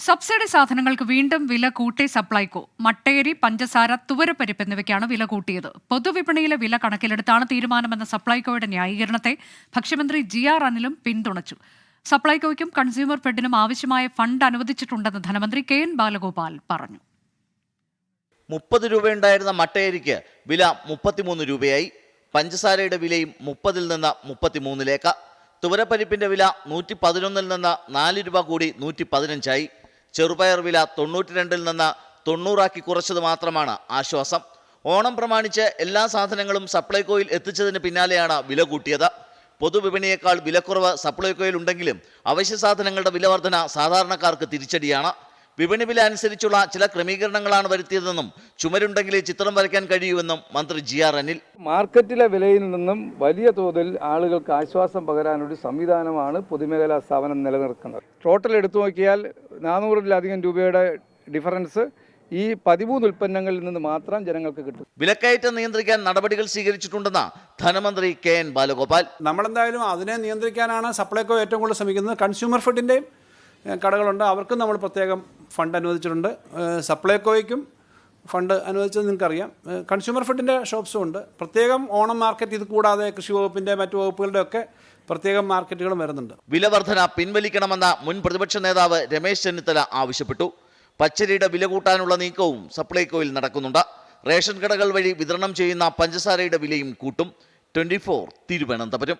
Subsidy സാധനങ്ങൾക്ക് വീണ്ടും വില കൂട്ടി സപ്ലൈകോ. മട്ടയരി, പഞ്ചസാര, തുവരപ്പരിപ്പ് എന്നിവയ്ക്കാണ് വില കൂട്ടിയത്. പൊതുവിപണിയിലെ വില കണക്കിലെടുത്താണ് തീരുമാനമെന്ന സപ്ലൈകോയുടെ ന്യായീകരണത്തെ ഭക്ഷ്യമന്ത്രി GR അനിലും പിന്തുണച്ചു. സപ്ലൈകോയ്ക്കും കൺസ്യൂമർ ഫെഡിനും ആവശ്യമായ ഫണ്ട് അനുവദിച്ചിട്ടുണ്ടെന്ന് ധനമന്ത്രി KN ബാലഗോപാൽ പറഞ്ഞു. 30 രൂപയുണ്ടായിരുന്ന മട്ടയരിക്ക് വില 33 രൂപയായി. പഞ്ചസാരയുടെ വിലയും 30-ൽ നിന്ന് 33-ലേക്ക്. തുവരപ്പരിപ്പിന്റെ വില 111-ൽ നിന്ന് 4 രൂപ കൂടി 115-ആയി. ചെറുപയർ വില 92-ൽ നിന്ന് 90-ആക്കി കുറച്ചത് മാത്രമാണ് ആശ്വാസം. ഓണം പ്രമാണിച്ച് എല്ലാ സാധനങ്ങളും സപ്ലൈകോയിൽ എത്തിച്ചതിന് പിന്നാലെയാണ് വില കൂട്ടിയത്. പൊതുവിപണിയേക്കാൾ വിലക്കുറവ് സപ്ലൈകോയിൽ ഉണ്ടെങ്കിലും അവശ്യ സാധനങ്ങളുടെ വില വർധന സാധാരണക്കാർക്ക് തിരിച്ചടിയാണ്. വിപണി വില അനുസരിച്ചുള്ള ചില ക്രമീകരണങ്ങളാണ് വരുത്തിയതെന്നും ചുമരുണ്ടെങ്കിലേ ചിത്രം വരയ്ക്കാൻ കഴിയൂവെന്നും മന്ത്രി GR അനിൽ. മാർക്കറ്റിലെ വിലയിൽ നിന്നും വലിയ തോതിൽ ആളുകൾക്ക് ആശ്വാസം പകരാനൊരു സംവിധാനമാണ് പൊതുമേഖലാ സ്ഥാപനം നിലനിർത്തുന്നത്. ടോട്ടൽ എടുത്തു നോക്കിയാൽ 400-ലധികം രൂപയുടെ ഡിഫറൻസ് ഈ 13 ഉൽപ്പന്നങ്ങളിൽ നിന്ന് മാത്രം ജനങ്ങൾക്ക് കിട്ടും. വിലക്കയറ്റം നിയന്ത്രിക്കാൻ നടപടികൾ സ്വീകരിച്ചിട്ടുണ്ടെന്ന് ധനമന്ത്രി KN ബാലഗോപാൽ. നമ്മളെന്തായാലും അതിനെ നിയന്ത്രിക്കാനാണ് സപ്ലൈകോ ഏറ്റവും കൂടുതൽ ശ്രമിക്കുന്നത്. കൺസ്യൂമർ ഫെഡിൻ്റെയും കടകളുണ്ട്, അവർക്കും നമ്മൾ പ്രത്യേകം ഫണ്ട് അനുവദിച്ചിട്ടുണ്ട്. സപ്ലൈകോയ്ക്കും ഫണ്ട് അനുവദിച്ചത് നിങ്ങൾക്കറിയാം. കൺസ്യൂമർ ഫെഡിൻ്റെ ഷോപ്സും ഉണ്ട്. പ്രത്യേകം ഓണം മാർക്കറ്റ്, ഇത് കൂടാതെ കൃഷി വകുപ്പിൻ്റെ മറ്റു വകുപ്പുകളുടെ ഒക്കെ പ്രത്യേകം മാർക്കറ്റുകളും വരുന്നുണ്ട്. വില വർധന പിൻവലിക്കണമെന്ന മുൻ പ്രതിപക്ഷ നേതാവ് രമേശ് ചെന്നിത്തല ആവശ്യപ്പെട്ടു. പച്ചരിയുടെ വില കൂട്ടാനുള്ള നീക്കവും സപ്ലൈകോയിൽ നടക്കുന്നുണ്ട്. റേഷൻ കടകൾ വഴി വിതരണം ചെയ്യുന്ന പഞ്ചസാരയുടെ വിലയും കൂട്ടും. 24 തിരുവനന്തപുരം.